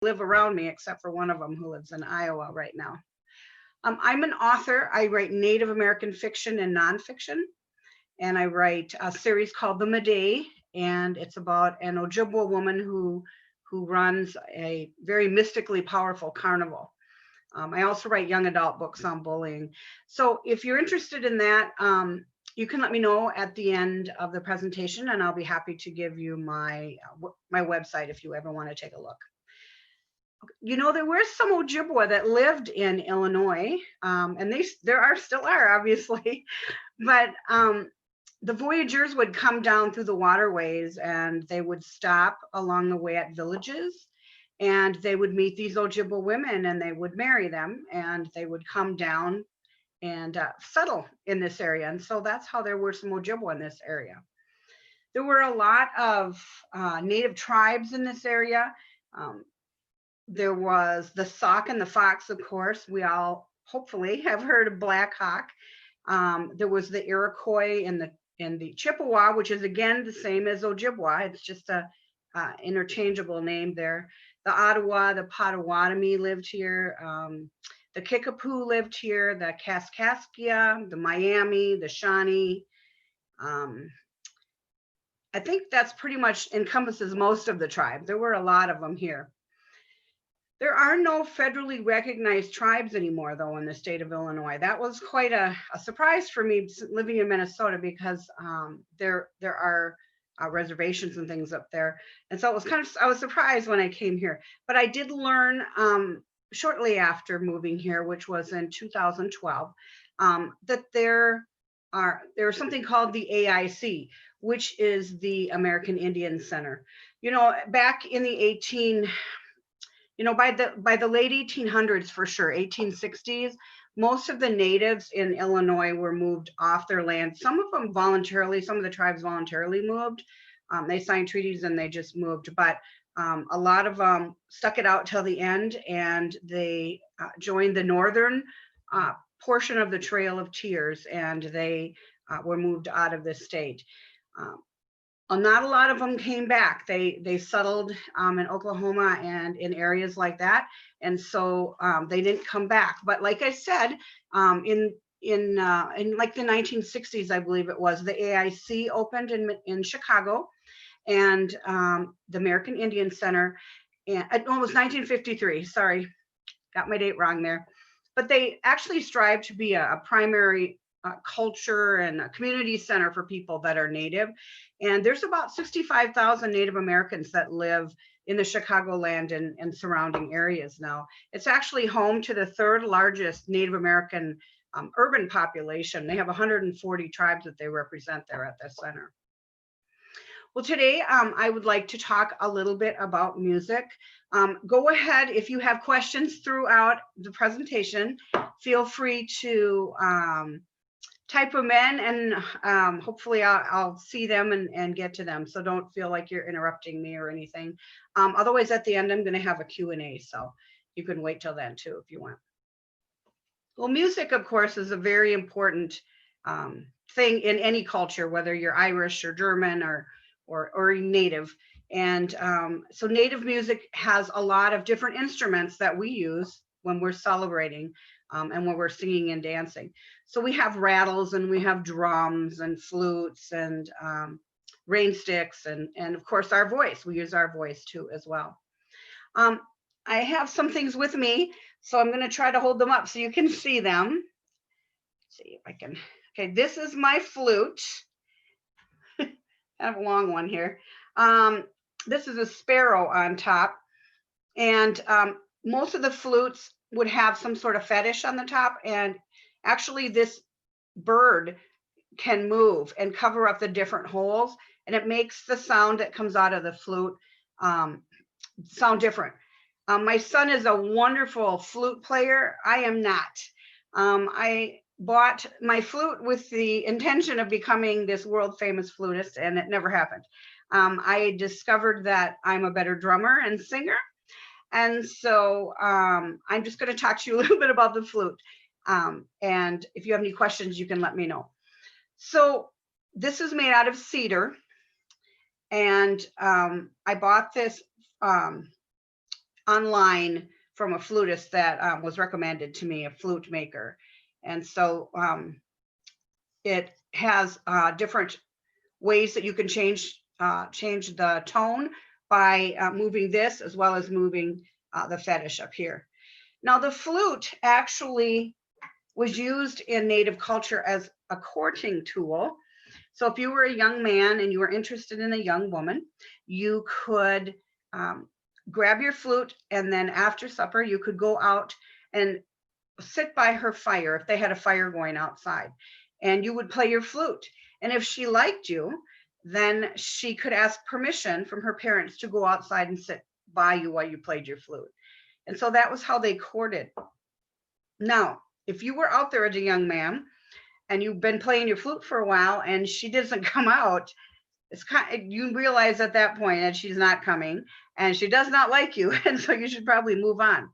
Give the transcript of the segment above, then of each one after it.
live around me, except for one of them who lives in Iowa right now. I'm an author. I write Native American fiction and nonfiction, and I write a series called The Meday, and it's about an Ojibwa woman who runs a very mystically powerful carnival. I also write young adult books on bullying. So if you're interested in that, you can let me know at the end of the presentation, and I'll be happy to give you my website if you ever want to take a look. You know, there were some Ojibwa that lived in Illinois, and still are, obviously, but the voyageurs would come down through the waterways and they would stop along the way at villages, and they would meet these Ojibwa women and they would marry them, and they would come down and settle in this area. And so that's how there were some Ojibwa in this area. There were a lot of native tribes in this area. There was the Sauk and the Fox, of course. We all hopefully have heard of Black Hawk. There was the Iroquois and the Chippewa, which is again the same as Ojibwa. It's just a interchangeable name there. The Ottawa, the Potawatomi lived here. The Kickapoo lived here. The Kaskaskia, the Miami, the Shawnee. I think that's pretty much encompasses most of the tribe. There were a lot of them here. There are no federally recognized tribes anymore, though, in the state of Illinois. That was quite a surprise for me living in Minnesota, because there are reservations and things up there. And so I was surprised when I came here. But I did learn shortly after moving here, which was in 2012, that there's something called the AIC, which is the American Indian Center. You know, back in the by the late 1800s, for sure, 1860s, most of the natives in Illinois were moved off their land. Some of them voluntarily, some of the tribes voluntarily moved. They signed treaties and they just moved. But a lot of them stuck it out till the end, and they joined the northern portion of the Trail of Tears, and they were moved out of the state. Not a lot of them came back. They settled in Oklahoma and in areas like that, and so they didn't come back. But like I said, in like the 1960s, I believe it was, the AIC opened in Chicago, and the American Indian Center, and it was 1953. Sorry, got my date wrong there. But they actually strive to be a primary culture and a community center for people that are Native. And there's about 65,000 Native Americans that live in the Chicagoland and surrounding areas now. It's actually home to the third largest Native American urban population. They have 140 tribes that they represent there at the center. Well, today I would like to talk a little bit about music. Go ahead, if you have questions throughout the presentation, feel free to type them in, and hopefully I'll see them and get to them. So don't feel like you're interrupting me or anything. Otherwise, at the end, I'm going to have a Q&A, so you can wait till then too if you want. Well, music, of course, is a very important thing in any culture, whether you're Irish or German or Native. And so Native music has a lot of different instruments that we use when we're celebrating and when we're singing and dancing. So we have rattles, and we have drums and flutes and rain sticks, and of course our voice. We use our voice too as well. I have some things with me, so I'm going to try to hold them up so you can see them. Let's see if I can. Okay, this is my flute. I have a long one here. This is a sparrow on top, and most of the flutes would have some sort of fetish on the top, and actually this bird can move and cover up the different holes, and it makes the sound that comes out of the flute sound different. My son is a wonderful flute player. I am not. I bought my flute with the intention of becoming this world famous flutist, and it never happened. I discovered that I'm a better drummer and singer. And so I'm just going to talk to you a little bit about the flute. And if you have any questions, you can let me know. So this is made out of cedar. And I bought this online from a flutist that was recommended to me, a flute maker. And so it has different ways that you can change the tone by moving this as well as moving the fetish up here. Now the flute actually was used in Native culture as a courting tool. So if you were a young man and you were interested in a young woman, you could grab your flute, and then after supper, you could go out and sit by her fire if they had a fire going outside, and you would play your flute. And if she liked you, then she could ask permission from her parents to go outside and sit by you while you played your flute. And so that was how they courted. Now, if you were out there as a young man and you've been playing your flute for a while and she doesn't come out, it's you realize at that point that she's not coming and she does not like you, and so you should probably move on.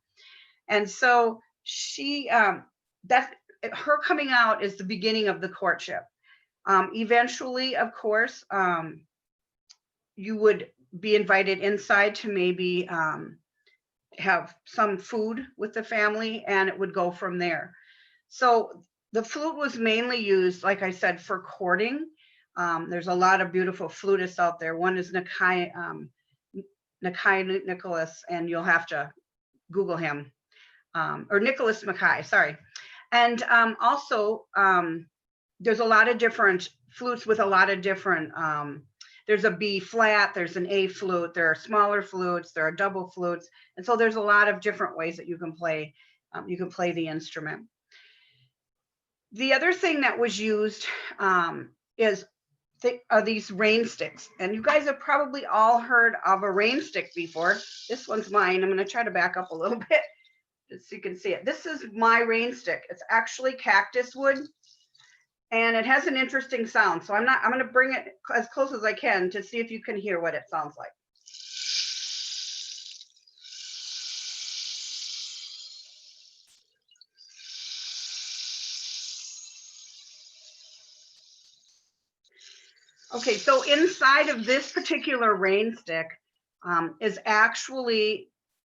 And so she that her coming out is the beginning of the courtship. Eventually, of course, you would be invited inside to maybe have some food with the family, and it would go from there. So the flute was mainly used, like I said, for courting. There's a lot of beautiful flutists out there. One is Nakai Nicholas, and you'll have to Google him, or Nicholas Mackay, sorry. And also, there's a lot of different flutes with a lot of different, there's a B flat, there's an A flute, there are smaller flutes, there are double flutes. And so there's a lot of different ways that you can play the instrument. The other thing that was used are these rain sticks. And you guys have probably all heard of a rain stick before. This one's mine. I'm gonna try to back up a little bit just so you can see it. This is my rain stick. It's actually cactus wood, and it has an interesting sound. So I'm gonna bring it as close as I can to see if you can hear what it sounds like. Okay, so inside of this particular rain stick is actually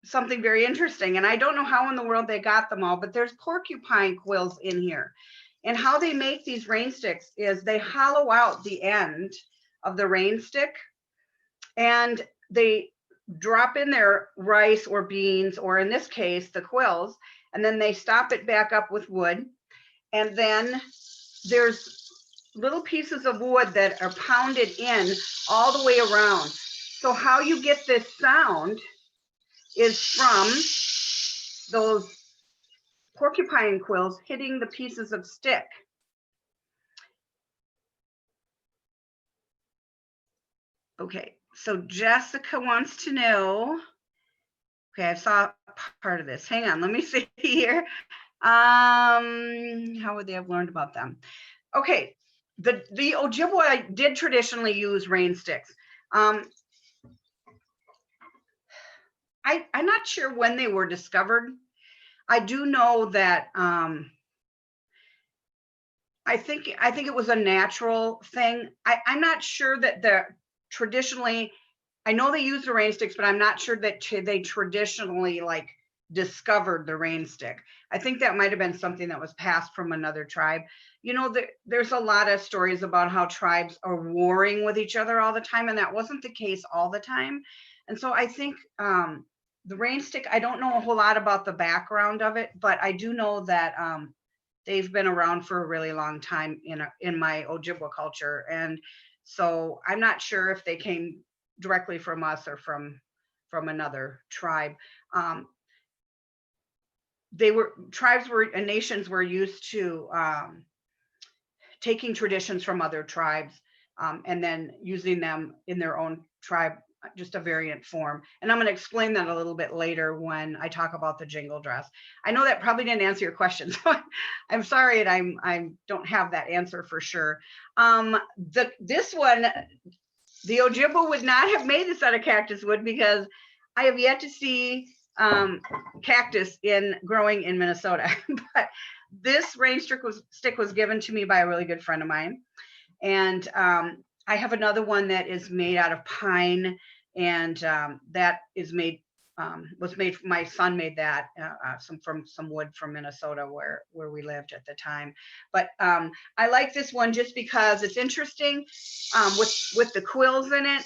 something very interesting. And I don't know how in the world they got them all, but there's porcupine quills in here. And how they make these rain sticks is they hollow out the end of the rain stick, and they drop in their rice or beans, or in this case, the quills, and then they stop it back up with wood. And then there's little pieces of wood that are pounded in all the way around. So how you get this sound is from those porcupine quills hitting the pieces of stick. Okay, so Jessica wants to know, okay, I saw part of this. Hang on, let me see here. How would they have learned about them? Okay, the Ojibwe did traditionally use rain sticks. I'm not sure when they were discovered. I do know that I think it was a natural thing. I'm not sure that traditionally, I know they used the rain sticks, but I'm not sure that they traditionally like discovered the rain stick. I think that might have been something that was passed from another tribe. You know, there's a lot of stories about how tribes are warring with each other all the time, and that wasn't the case all the time. And so I think the rain stick, I don't know a whole lot about the background of it, but I do know that they've been around for a really long time in my Ojibwe culture. And so I'm not sure if they came directly from us or from another tribe. Nations were used to taking traditions from other tribes and then using them in their own tribe, just a variant form. And I'm going to explain that a little bit later when I talk about the jingle dress. I know that probably didn't answer your question, so I'm sorry, and I don't have that answer for sure. This one, the Ojibwe would not have made this out of cactus wood because I have yet to see cactus growing in Minnesota. But this rain stick was given to me by a really good friend of mine. And I have another one that is made out of pine, and that is made was made. My son made that from some wood from Minnesota where we lived at the time. But I like this one just because it's interesting with the quills in it.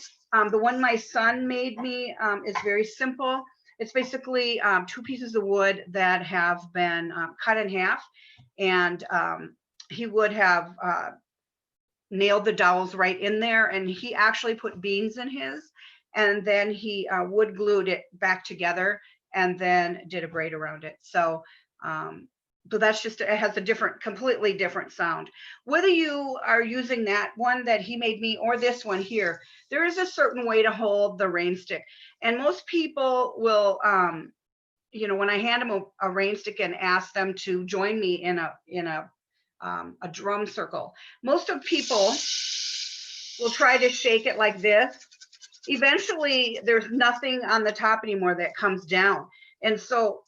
The one my son made me is very simple. It's basically 2 pieces of wood that have been cut in half, and he would have nailed the dowels right in there, and he actually put beans in his, and then he wood glued it back together and then did a braid around it. So so that's just, it has a completely different sound. Whether you are using that one that he made me or this one here, there is a certain way to hold the rain stick, and most people will when I hand them a rain stick and ask them to join me in a drum circle, most of people will try to shake it like this. Eventually there's nothing on the top anymore that comes down, and so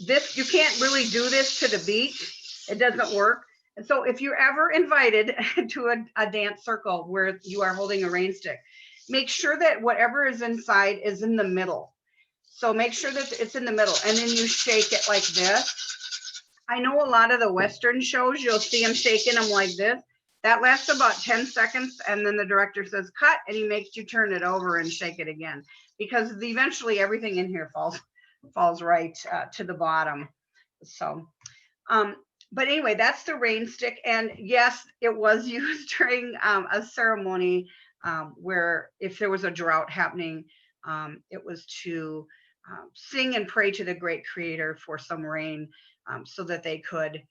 this, you can't really do this to the beat. It doesn't work. And so if you're ever invited to a dance circle where you are holding a rain stick, make sure that whatever is inside is in the middle. So make sure that it's in the middle, and then you shake it like this. I know a lot of the Western shows, you'll see them shaking them like this. That lasts about 10 seconds, and then the director says cut, and he makes you turn it over and shake it again, because eventually everything in here falls right to the bottom. So but anyway, that's the rain stick. And yes, it was used during a ceremony where if there was a drought happening, it was to sing and pray to the great creator for some rain, so that they could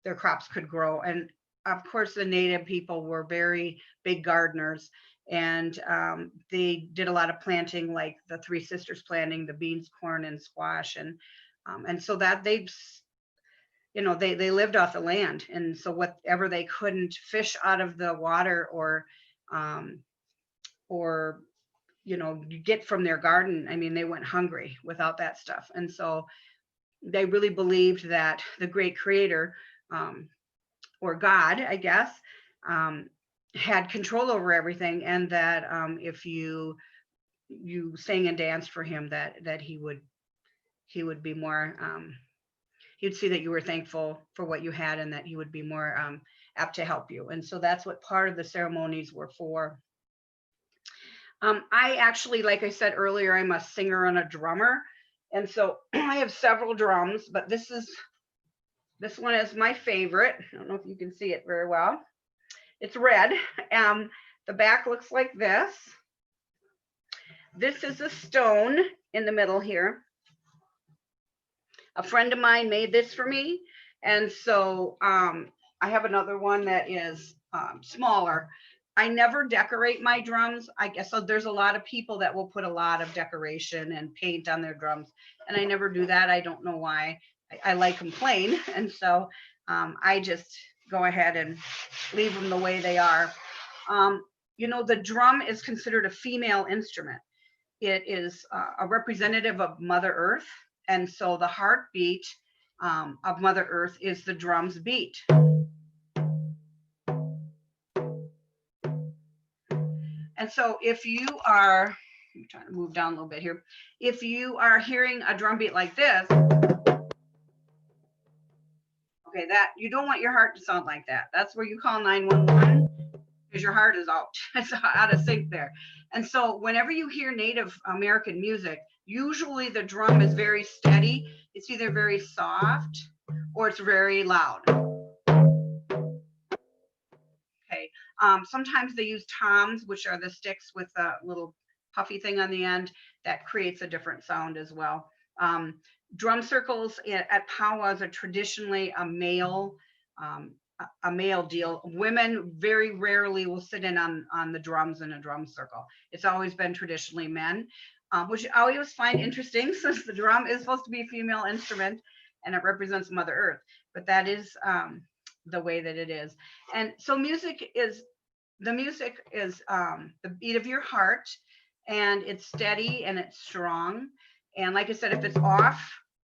their crops could grow. And of course the native people were very big gardeners, and they did a lot of planting, like the Three Sisters planting the beans, corn, and squash, and so that they lived off the land, and so whatever they couldn't fish out of the water or get from their garden, I mean, they went hungry without that stuff. And so they really believed that the great creator, or God, I guess, had control over everything, and that if you sang and danced for him, that he would be more, he'd see that you were thankful for what you had, and that he would be more apt to help you. And so that's what part of the ceremonies were for. I actually, like I said earlier, I'm a singer and a drummer, and so I have several drums, but this one is my favorite. I don't know if you can see it very well. It's red. The back looks like this. This is a stone in the middle here. A friend of mine made this for me, and so I have another one that is smaller. I never decorate my drums. I guess so. There's a lot of people that will put a lot of decoration and paint on their drums, and I never do that. I don't know why. I like them plain, and so I just go ahead and leave them the way they are. The drum is considered a female instrument. It is a representative of Mother Earth, and so the heartbeat of Mother Earth is the drum's beat. And so if you are, I'm trying to move down a little bit here. If you are hearing a drum beat like this, okay, that you don't want your heart to sound like that. That's where you call 911, because your heart is out. It's out of sync there. And so whenever you hear Native American music, usually the drum is very steady. It's either very soft or it's very loud. Okay. Sometimes they use toms, which are the sticks with a little puffy thing on the end that creates a different sound as well. Drum circles at powwows are traditionally a male deal. Women very rarely will sit in on the drums in a drum circle. It's always been traditionally men, which I always find interesting, since the drum is supposed to be a female instrument and it represents Mother Earth, but that is the way that it is. And so the music is the beat of your heart, and it's steady and it's strong. And like I said, if it's off,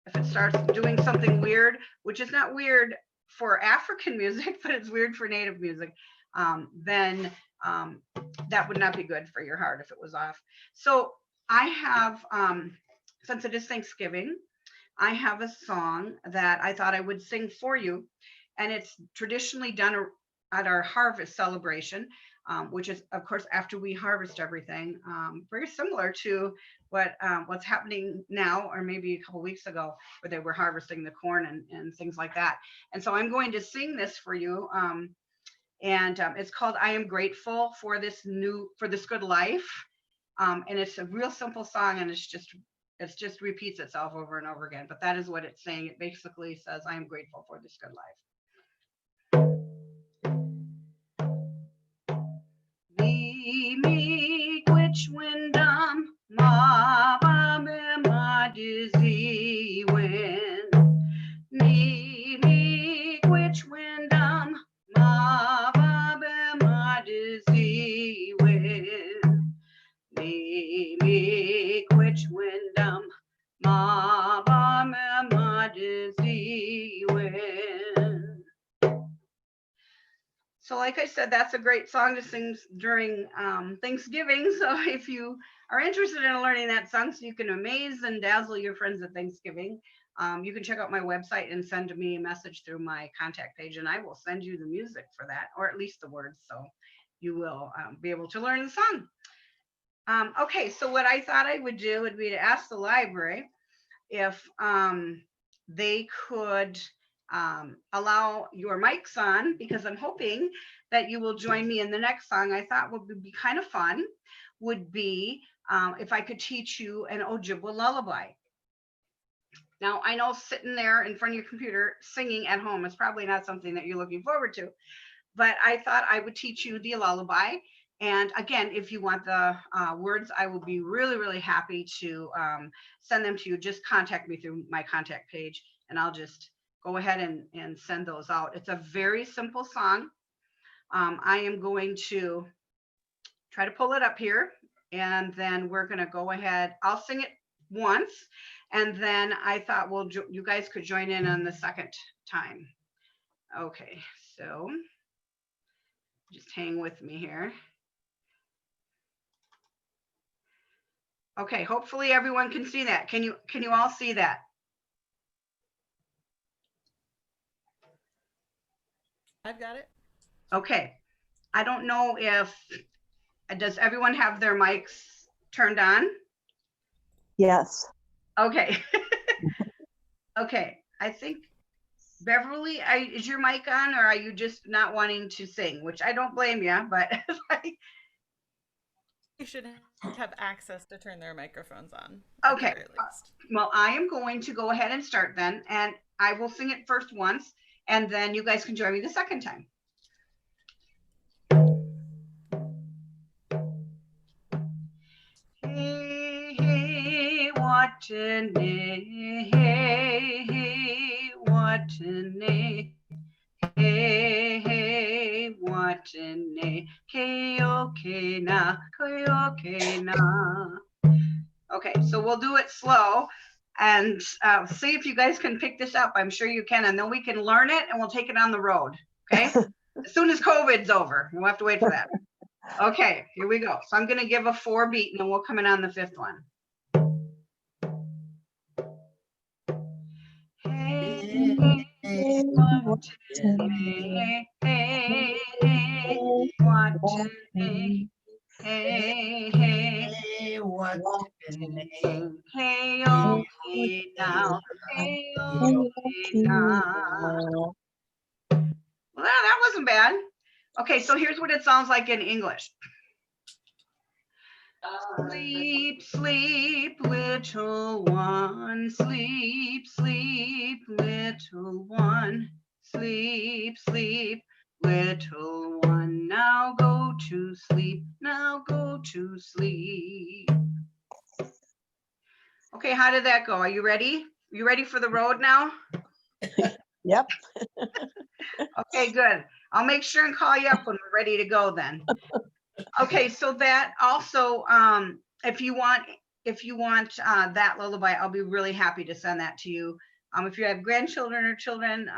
if it starts doing something weird, which is not weird for African music, but it's weird for Native music, then that would not be good for your heart if it was off. So I have, since it is Thanksgiving, I have a song that I thought I would sing for you. And it's traditionally done at our harvest celebration, which is, of course, after we harvest everything. Very similar to what's happening now, or maybe a couple weeks ago, where they were harvesting the corn and things like that. And so I'm going to sing this for you. And it's called "I Am Grateful for This Good Life." And it's a real simple song, and it just repeats itself over and over again. But that is what it's saying. It basically says, "I am grateful for this good life." Mi which windam ma ba me ma dizzy when mi which windam ma ba be ma dizzy when mi which windam ma ba me ma dizzy when. So like I said, that's a great song to sing during Thanksgiving. So if you are interested in learning that song so you can amaze and dazzle your friends at Thanksgiving, you can check out my website and send me a message through my contact page, and I will send you the music for that, or at least the words, so you will be able to learn the song. Okay, so what I thought I would do would be to ask the library if they could allow your mics on, because I'm hoping that you will join me in the next song. I thought would be kind of fun would be if I could teach you an Ojibwa lullaby. Now, I know sitting there in front of your computer singing at home is probably not something that you're looking forward to, but I thought I would teach you the lullaby. And again, if you want the words, I will be really, really happy to send them to you. Just contact me through my contact page, and I'll just go ahead and send those out. It's a very simple song. I am going to try to pull it up here, and then we're going to go ahead. I'll sing it once, and then I thought, well, you guys could join in on the second time. Okay, so just hang with me here. Okay, hopefully everyone can see that. Can you all see that? I've got it. Okay. I don't know if, does everyone have their mics turned on? Yes. Okay. Okay. I think Beverly, is your mic on, or are you just not wanting to sing? Which I don't blame you, but You should have access to turn their microphones on. Okay. Well, I am going to go ahead and start then, and I will sing it first once, and then you guys can join me the second time. Hey, hey, watene, hey, hey, watene, hey, hey, watene, keoke na, keoke na. Okay, so we'll do it slow and see if you guys can pick this up. I'm sure you can, and then we can learn it and we'll take it on the road, okay? As soon as COVID's over, we'll have to wait for that. Okay, here we go. So I'm going to give a 4 beat, and then we'll come in on the 5th one. Hey, hey, watene, hey, hey, watene, hey, hey, watene, hey, okay now, hey, okay now. Well, that wasn't bad. Okay, so here's what it sounds like in English. Sleep, sleep, little one. Sleep, sleep, little one. Sleep, sleep, little one. Now go to sleep. Now go to sleep. Okay, how did that go? Are you ready? You ready for the road now? Yep. Okay, good. I'll make sure and call you up when we're ready to go then. Okay, so that also, if you want that lullaby, I'll be really happy to send that to you. If you have grandchildren or children,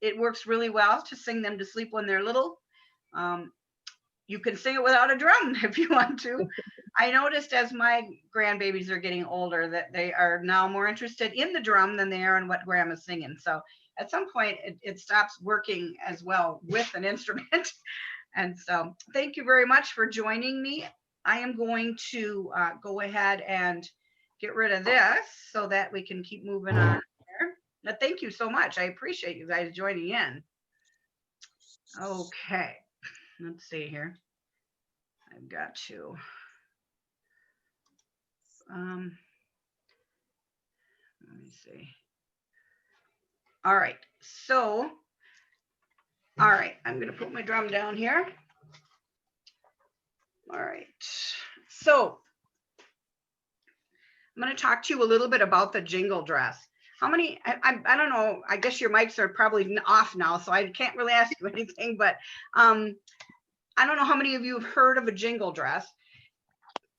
it works really well to sing them to sleep when they're little. you can sing it without a drum if you want to. I noticed as my grandbabies are getting older that they are now more interested in the drum than they are in what grandma's singing. So at some point it stops working as well with an instrument. And so thank you very much for joining me. I am going to go ahead and get rid of this so that we can keep moving on here. Now, thank you so much. I appreciate you guys joining in. Okay, let's see here. I've got to. Let me see. All right, so, all right, I'm gonna put my drum down here. All right, so I'm gonna talk to you a little bit about the jingle dress. How many, I don't know, I guess your mics are probably off now, so I can't really ask you anything, but I don't know how many of you have heard of a jingle dress.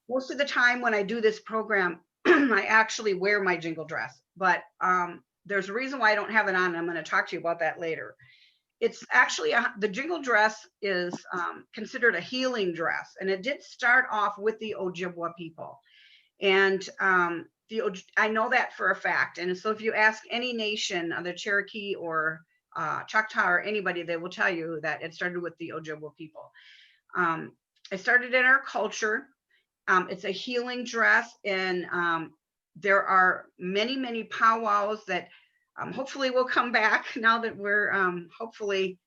Most of the time when I do this program, I actually wear my jingle dress, but there's a reason why I don't have it on, and I'm going to talk to you about that later. It's actually, the jingle dress is considered a healing dress, and it did start off with the Ojibwa people. And I know that for a fact. And so if you ask any nation, the Cherokee or Choctaw or anybody, they will tell you that it started with the Ojibwa people. It started in our culture. It's a healing dress, and there are many, many powwows that hopefully will come back now that we're hopefully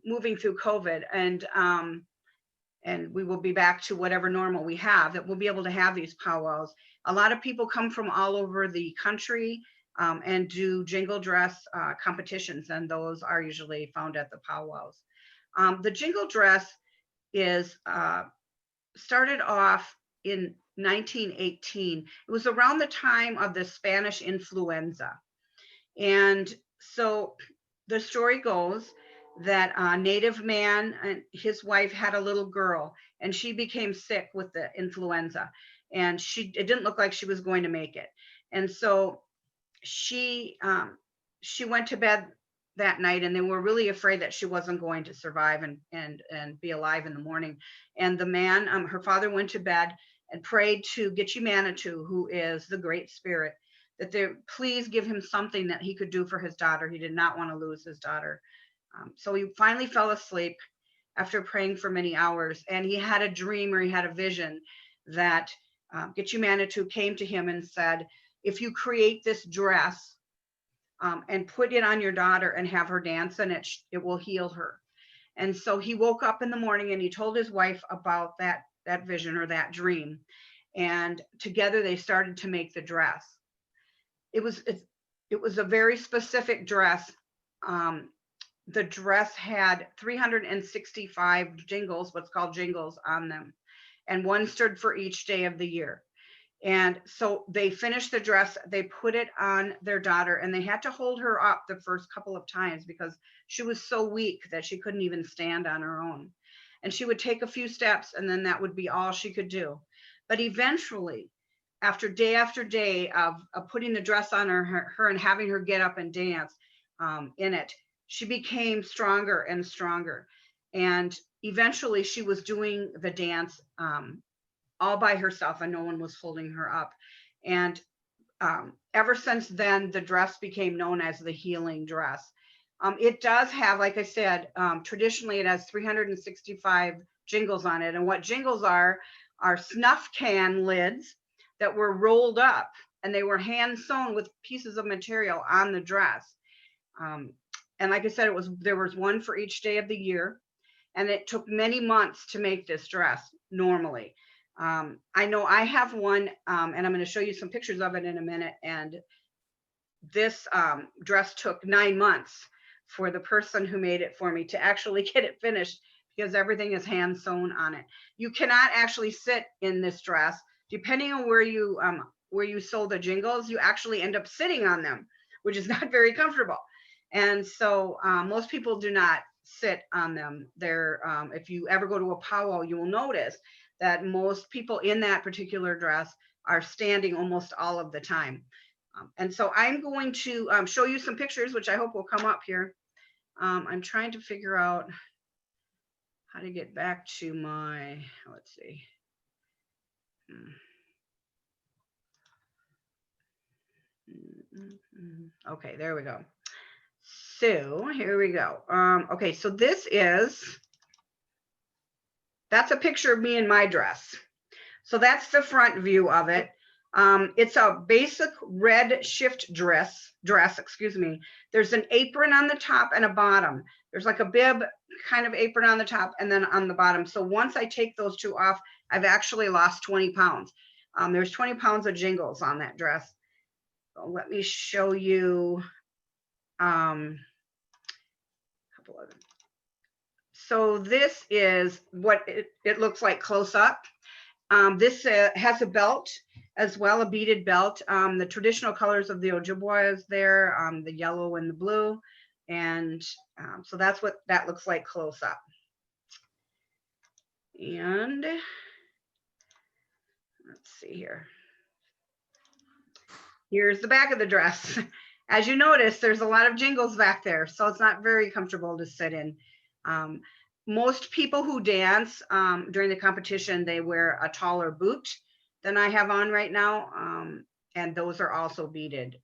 moving through COVID, and we will be back to whatever normal we have, that we'll be able to have these powwows. A lot of people come from all over the country and do jingle dress competitions, and those are usually found at the powwows. The jingle dress is started off in 1918. It was around the time of the Spanish influenza. And so the story goes that a native man and his wife had a little girl, and she became sick with the influenza, and it didn't look like she was going to make it. And so she went to bed that night, and they were really afraid that she wasn't going to survive and be alive in the morning. And the man, her father, went to bed and prayed to Gitche Manitou, who is the Great Spirit, that they please give him something that he could do for his daughter. He did not want to lose his daughter. So he finally fell asleep after praying for many hours, and he had a dream, or he had a vision that Gitche Manitou came to him and said, if you create this dress and put it on your daughter and have her dance in it, it will heal her. And so he woke up in the morning and he told his wife about that vision or that dream. And together they started to make the dress. It was a very specific dress. The dress had 365 jingles, what's called jingles, on them, and one stood for each day of the year. And so they finished the dress, they put it on their daughter, and they had to hold her up the first couple of times because she was so weak that she couldn't even stand on her own. And she would take a few steps, and then that would be all she could do. But eventually, after day of putting the dress on her and having her get up and dance in it, she became stronger and stronger. And eventually she was doing the dance all by herself, and no one was holding her up. And ever since then, the dress became known as the healing dress. It does have, like I said, traditionally it has 365 jingles on it. And what jingles are snuff can lids that were rolled up, and they were hand sewn with pieces of material on the dress. And like I said, there was one for each day of the year, and it took many months to make this dress normally. I know I have one, and I'm going to show you some pictures of it in a minute. And this dress took 9 months for the person who made it for me to actually get it finished, because everything is hand sewn on it. You cannot actually sit in this dress. Depending on where you sew the jingles, you actually end up sitting on them, which is not very comfortable. And so most people do not sit on them. If you ever go to a powwow, you will notice that most people in that particular dress are standing almost all of the time. And so I'm going to show you some pictures, which I hope will come up here. I'm trying to figure out how to get back to my, let's see. Okay, there we go. So here we go. Okay, so that's a picture of me in my dress. So that's the front view of it. It's a basic red shift dress, excuse me. There's an apron on the top and a bottom. There's like a bib kind of apron on the top and then on the bottom. So once I take those two off, I've actually lost 20 pounds. There's 20 pounds of jingles on that dress. So let me show you a couple of them. So this is what it looks like close up. This has a belt as well, a beaded belt. The traditional colors of the Ojibwa is there, the yellow and the blue. And so that's what that looks like close up. And let's see here. Here's the back of the dress. As you notice, there's a lot of jingles back there, so it's not very comfortable to sit in. Most people who dance during the competition, they wear a taller boot than I have on right now. And those are also beaded.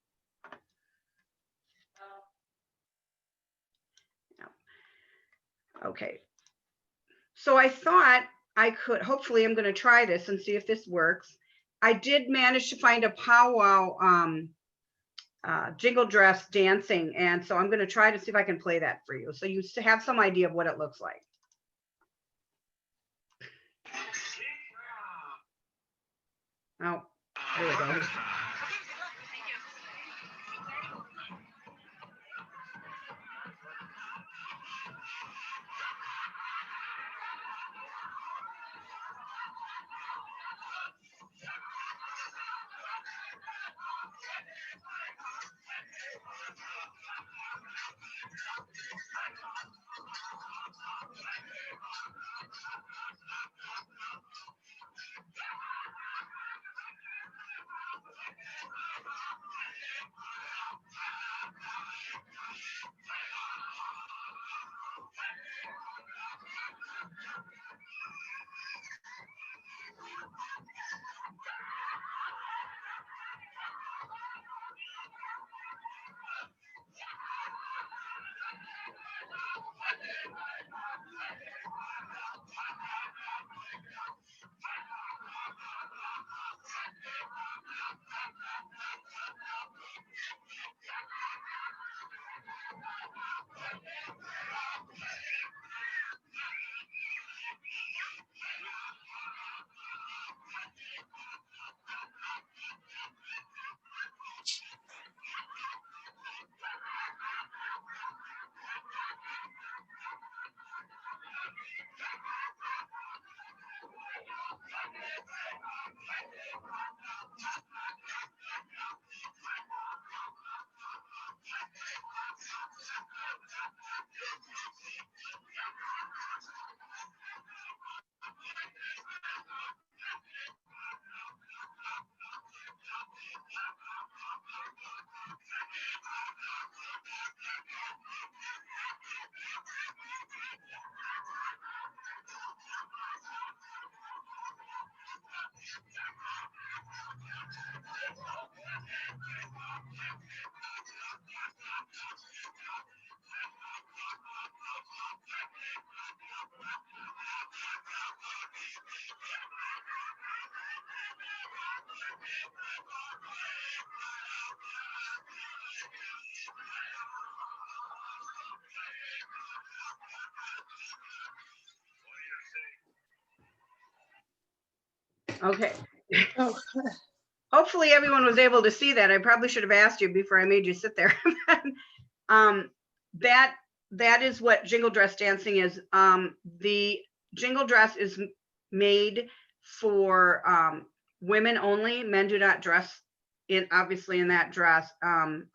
Okay. So I thought I could, hopefully I'm going to try this and see if this works. I did manage to find a powwow jingle dress dancing. And so I'm going to try to see if I can play that for you. So you have some idea of what it looks like. Oh, there we go. Okay. Oh, Hopefully everyone was able to see that. I probably should have asked you before I made you sit there. That is what jingle dress dancing is. The jingle dress is made for women only. Men do not dress obviously in that dress.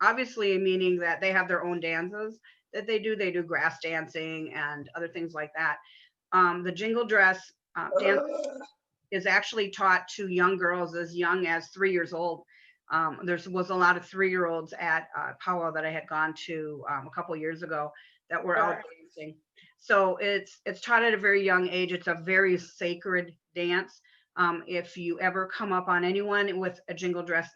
Obviously meaning that they have their own dances that they do. They do grass dancing and other things like that. The jingle dress dance is actually taught to young girls as young as 3 years old. There was a lot of 3-year-olds at powwow that I had gone to a couple years ago. that were out dancing. So it's taught at a very young age. It's a very sacred dance. If you ever come up on anyone with a jingle dress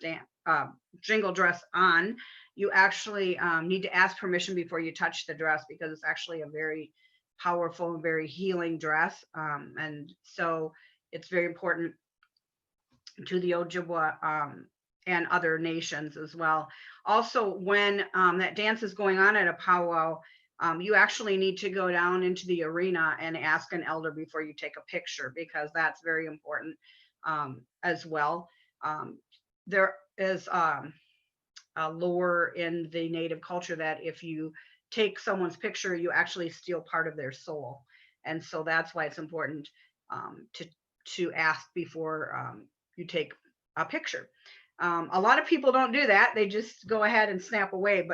on, you actually need to ask permission before you touch the dress, because it's actually a very powerful and very healing dress. And so it's very important to the Ojibwa and other nations as well. Also, when that dance is going on at a powwow, you actually need to go down into the arena and ask an elder before you take a picture, because that's very important as well. There is a lore in the Native culture that if you take someone's picture, you actually steal part of their soul. And so that's why it's important to ask before you take a picture. A lot of people don't do that. They just go ahead and snap away.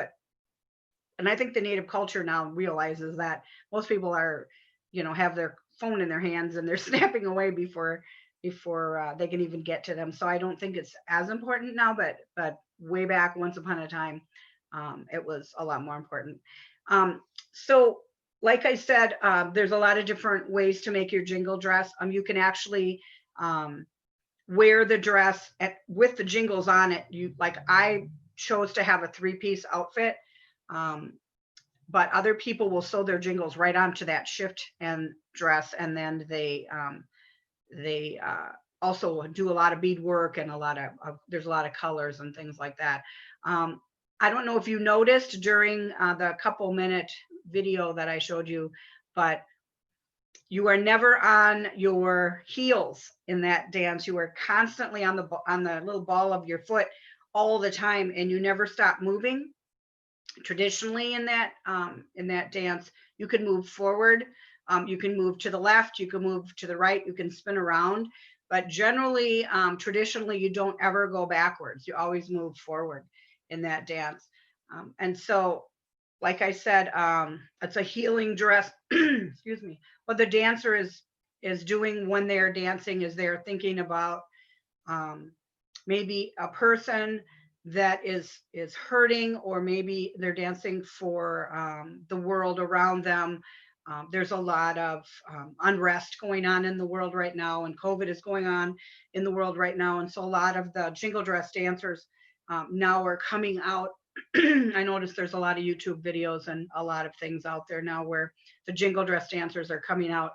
And I think the Native culture now realizes that most people are, have their phone in their hands and they're snapping away before they can even get to them. So I don't think it's as important now, but way back, once upon a time, it was a lot more important. So like I said, there's a lot of different ways to make your jingle dress. You can actually wear the dress with the jingles on it. I chose to have a 3-piece outfit, but other people will sew their jingles right onto that shift and dress, and then they also do a lot of bead work and there's a lot of colors and things like that. I don't know if you noticed during the couple-minute video that I showed you, but you are never on your heels in that dance. You are constantly on the little ball of your foot all the time, and you never stop moving. Traditionally in that dance, you can move forward, you can move to the left, you can move to the right, you can spin around, but generally, traditionally, you don't ever go backwards. You always move forward in that dance. And so, like I said, it's a healing dress. Excuse me. What the dancer is doing when they're dancing is they're thinking about maybe a person that is hurting, or maybe they're dancing for the world around them. There's a lot of unrest going on in the world right now, and COVID is going on in the world right now. And so a lot of the jingle dress dancers now are coming out. I noticed there's a lot of YouTube videos and a lot of things out there now where the jingle dress dancers are coming out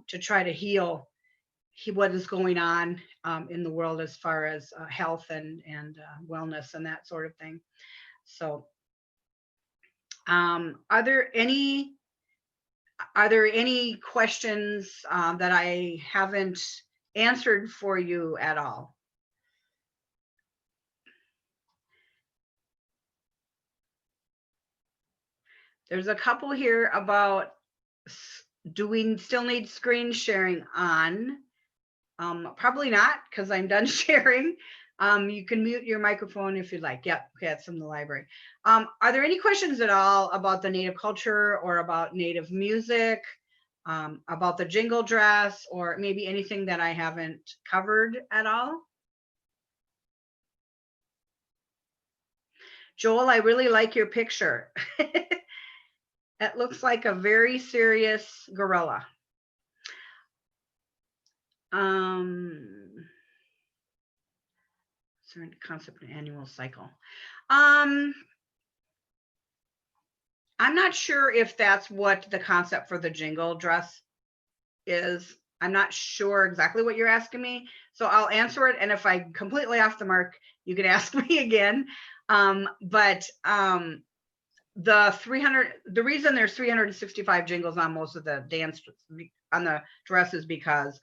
to try to heal what is going on in the world as far as health and wellness and that sort of thing. So are there any questions that I haven't answered for you at all? There's a couple here about, do we still need screen sharing on? Probably not, because I'm done sharing. You can mute your microphone if you'd like. Yep, okay, it's from the library. Are there any questions at all about the Native culture or about Native music, about the jingle dress, or maybe anything that I haven't covered at all? Joel, I really like your picture. It looks like a very serious gorilla. Certain concept and annual cycle. I'm not sure if that's what the concept for the jingle dress is. I'm not sure exactly what you're asking me, so I'll answer it. And if I'm completely off the mark, you can ask me again. The reason there's 365 jingles on most of the dance on the dress is because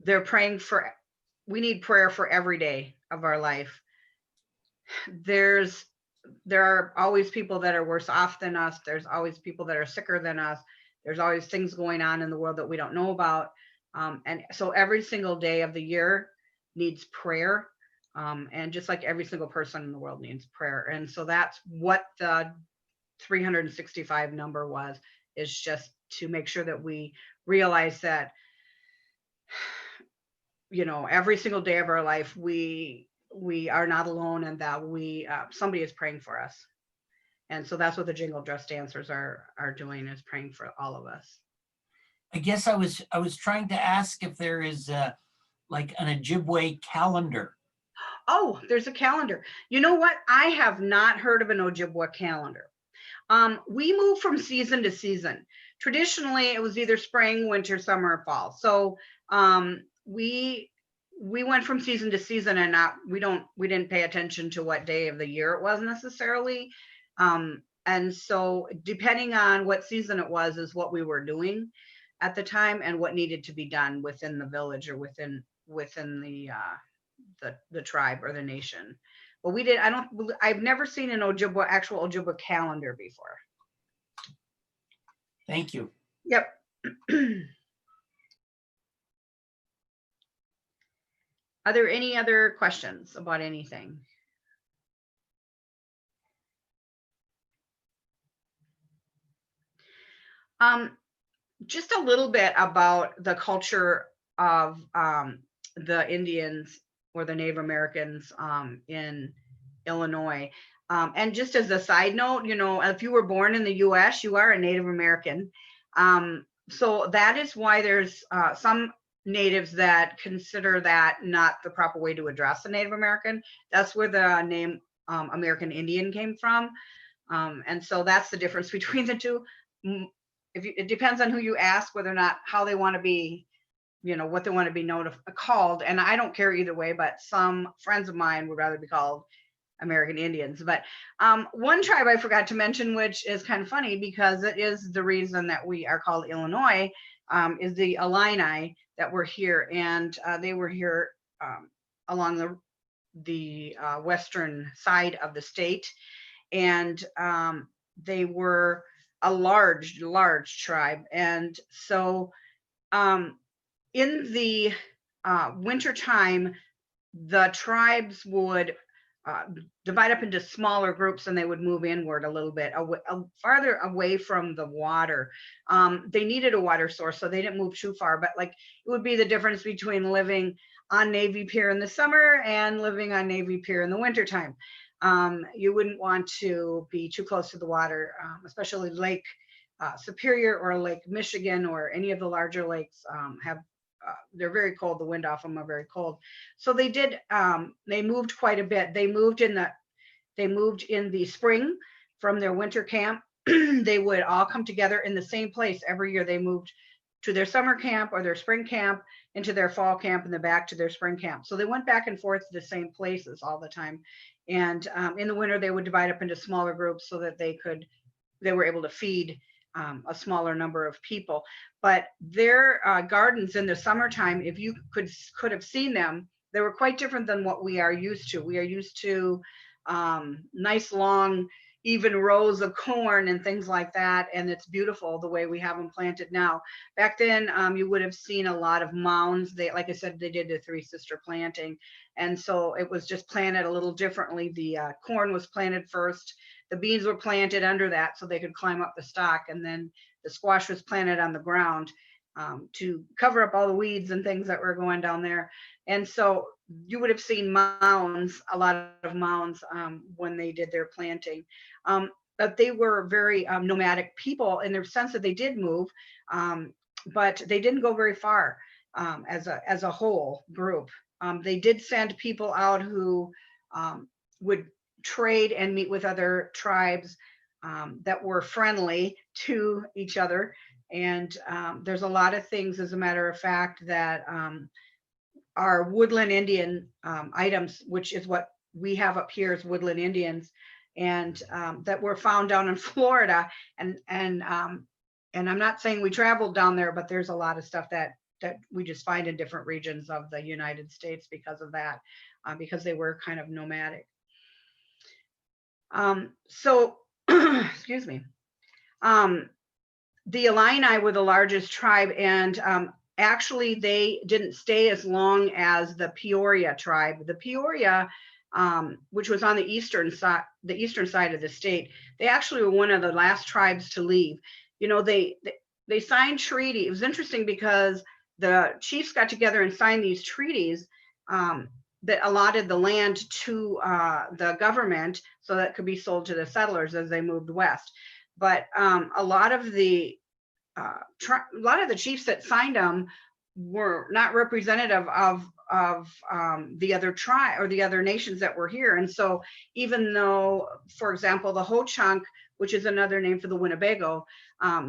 they're praying for, we need prayer for every day of our life. There are always people that are worse off than us. There's always people that are sicker than us. There's always things going on in the world that we don't know about. And so every single day of the year needs prayer. And just like every single person in the world needs prayer. And so that's what the 365 number was, is just to make sure that we realize that, every single day of our life, we are not alone, and that somebody is praying for us. And so that's what the Jingle Dress Dancers are doing, is praying for all of us. I guess I was trying to ask if there is like an Ojibwe calendar. Oh, there's a calendar. You know what? I have not heard of an Ojibwe calendar. We move from season to season. Traditionally, it was either spring, winter, summer, or fall. So we went from season to season, and we didn't pay attention to what day of the year it was necessarily. And so depending on what season it was is what we were doing at the time and what needed to be done within the village or within the tribe or the nation. But I've never seen an actual Ojibwe calendar before. Thank you. Yep. Are there any other questions about anything? Just a little bit about the culture of the Indians or the Native Americans in Illinois. And just as a side note, you know, if you were born in the US, you are a Native American. So that is why there's some natives that consider that not the proper way to address a Native American. That's where the name American Indian came from. And so that's the difference between the two. It depends on who you ask, whether or not how they want to be, you know, what they want to be called. And I don't care either way, but some friends of mine would rather be called American Indians. But one tribe I forgot to mention, which is kind of funny because it is the reason that we are called Illinois, is the Illini that were here. And they were here along the western side of the state. And they were a large tribe. And so in the winter time, the tribes would divide up into smaller groups, and they would move inward a little bit, farther away from the water. They needed a water source, so they didn't move too far, but like it would be the difference between living on Navy Pier in the summer and living on Navy Pier in the wintertime. You wouldn't want to be too close to the water, especially Lake Superior or Lake Michigan or any of the larger lakes they're very cold. The wind off them are very cold. So they moved quite a bit. They moved in the spring from their winter camp. They would all come together in the same place every year. They moved to their summer camp or their spring camp, into their fall camp, and then back to their spring camp. So they went back and forth to the same places all the time. And in the winter, they would divide up into smaller groups so that they were able to feed a smaller number of people. But their gardens in the summertime, if you could have seen them, they were quite different than what we are used to. We are used to nice, long, even rows of corn and things like that. And it's beautiful the way we have them planted now. Back then, you would have seen a lot of mounds. Like I said, they did the Three Sister planting. And so it was just planted a little differently. The corn was planted first. The beans were planted under that so they could climb up the stalk. And then the squash was planted on the ground to cover up all the weeds and things that were going down there. And so you would have seen mounds, a lot of mounds when they did their planting. But they were very nomadic people in the sense that they did move, but they didn't go very far as a whole group. They did send people out who would trade and meet with other tribes that were friendly to each other. And there's a lot of things, as a matter of fact, that are woodland Indian items, which is what we have up here as woodland Indians, and that were found down in Florida. And I'm not saying we traveled down there, but there's a lot of stuff that we just find in different regions of the United States because of that, because they were kind of nomadic. So, excuse me. The Illini were the largest tribe, and actually they didn't stay as long as the Peoria tribe. The Peoria, which was on the eastern side of the state, they actually were one of the last tribes to leave. You know, they signed treaty. It was interesting because the chiefs got together and signed these treaties that allotted the land to the government so that it could be sold to the settlers as they moved west. But a lot of the chiefs that signed them were not representative of the other tribe or the other nations that were here. And so even though, for example, the Ho-Chunk, which is another name for the Winnebago,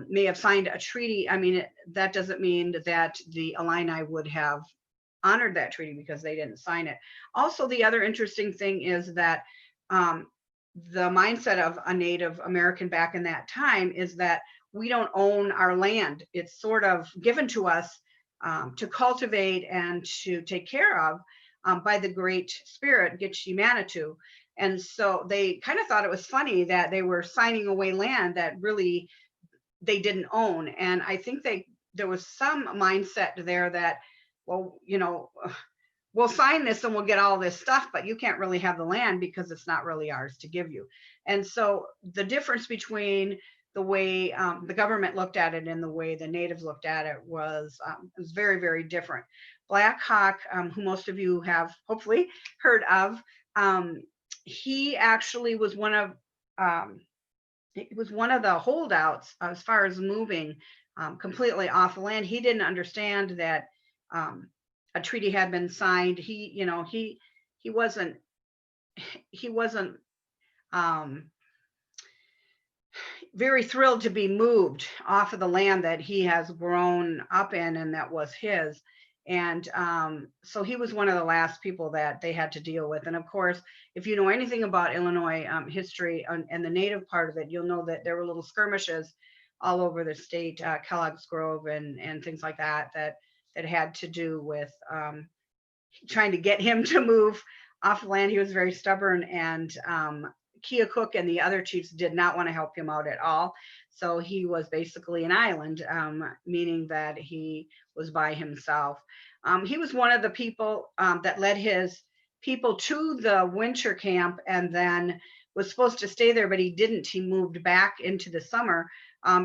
may have signed a treaty, I mean, that doesn't mean that the Illini would have honored that treaty because they didn't sign it. Also, the other interesting thing is that the mindset of a Native American back in that time is that we don't own our land. It's sort of given to us to cultivate and to take care of by the Great Spirit, Gitche Manitou. And so they kind of thought it was funny that they were signing away land that really they didn't own. And I think there was some mindset there that, well, you know, we'll sign this and we'll get all this stuff, but you can't really have the land because it's not really ours to give you. And so the difference between the way the government looked at it and the way the natives looked at it was very, very different. Black Hawk, who most of you have hopefully heard of, he actually was one of the holdouts as far as moving completely off the land. He didn't understand that a treaty had been signed. He wasn't very thrilled to be moved off of the land that he has grown up in and that was his. And so he was one of the last people that they had to deal with. And of course, if you know anything about Illinois history and the native part of it, you'll know that there were little skirmishes all over the state, Kellogg's Grove and things like that had to do with trying to get him to move off land. He was very stubborn, and Keokuk and the other chiefs did not want to help him out at all. So he was basically an island, meaning that he was by himself. He was one of the people that led his people to the winter camp and then was supposed to stay there, but he didn't. He moved back into the summer.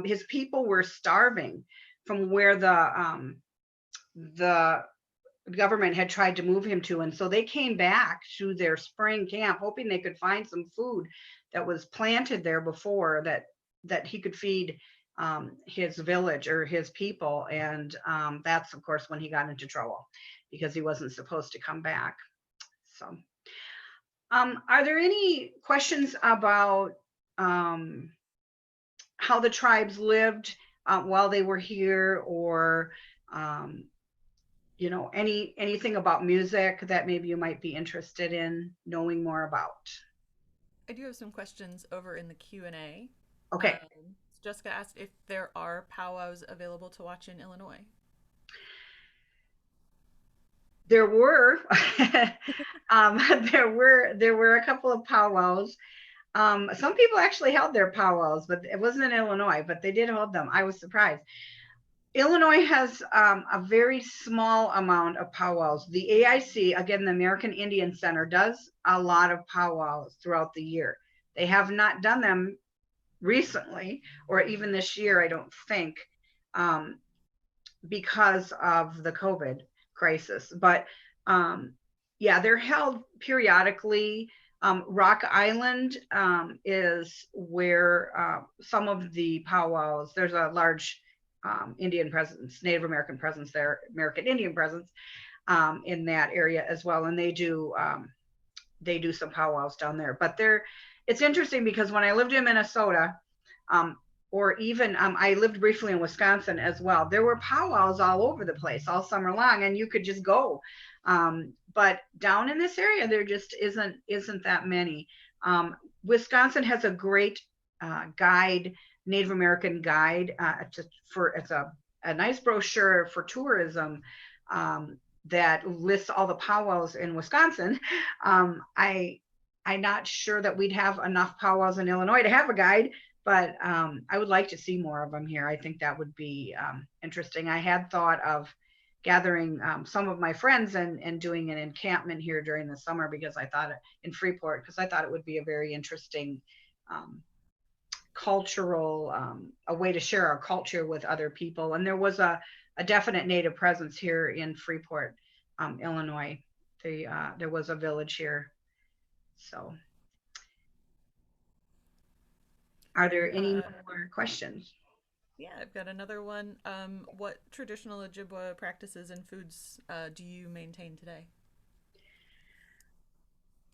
His people were starving from where the government had tried to move him to. And so they came back to their spring camp, hoping they could find some food that was planted there before that he could feed his village or his people. And that's, of course, when he got into trouble because he wasn't supposed to come back. So are there any questions about how the tribes lived while they were here, or anything about music that maybe you might be interested in knowing more about? I do have some questions over in the Q&A. Okay. Jessica asked if there are powwows available to watch in Illinois. There were, there were a couple of powwows. Some people actually held their powwows, but it wasn't in Illinois, but they did hold them. I was surprised. Illinois has a very small amount of powwows. The AIC, again, the American Indian Center, does a lot of powwows throughout the year. They have not done them recently, or even this year, I don't think, because of the COVID crisis. But yeah, they're held periodically. Rock Island is where some of the powwows, there's a large Indian presence, Native American presence there, American Indian presence in that area as well. And they do some powwows down there. But it's interesting because when I lived in Minnesota, or even I lived briefly in Wisconsin as well, there were powwows all over the place all summer long, and you could just go. But down in this area, there just isn't that many. Wisconsin has a great guide, Native American guide. It's a nice brochure for tourism that lists all the powwows in Wisconsin. I'm not sure that we'd have enough powwows in Illinois to have a guide, but I would like to see more of them here. I think that would be interesting. I had thought of gathering some of my friends and doing an encampment here during the summer because I thought in Freeport, because I thought it would be a very interesting cultural, a way to share our culture with other people. And there was a definite Native presence here in Freeport, Illinois, there was a village here. So, are there any more questions? Yeah, I've got another one. What traditional Ojibwa practices and foods do you maintain today?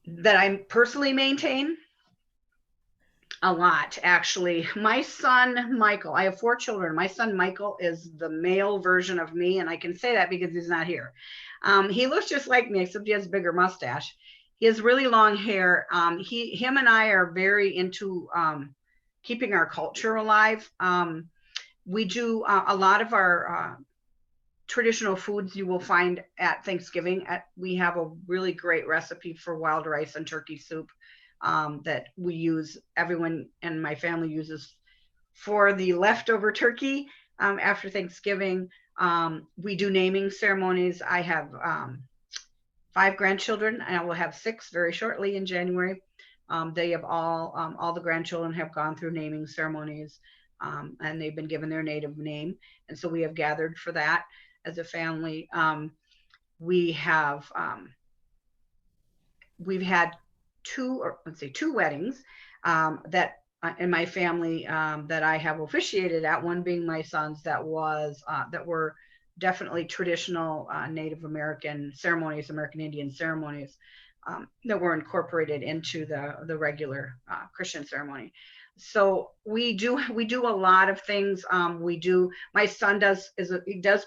That I personally maintain? A lot, actually. My son, Michael, I have 4 children. My son, Michael, is the male version of me, and I can say that because he's not here. He looks just like me, except he has a bigger mustache. He has really long hair. Him and I are very into keeping our culture alive. We do a lot of our traditional foods you will find at Thanksgiving. We have a really great recipe for wild rice and turkey soup that we use, everyone in my family uses for the leftover turkey after Thanksgiving. We do naming ceremonies. I have 5 grandchildren, and I will have 6 very shortly in January. They have all the grandchildren have gone through naming ceremonies, and they've been given their native name. And so we have gathered for that as a family. We've had 2 weddings that in my family that I have officiated at, one being my son's, that were definitely traditional Native American ceremonies, American Indian ceremonies that were incorporated into the regular Christian ceremony. So we do a lot of things. My son does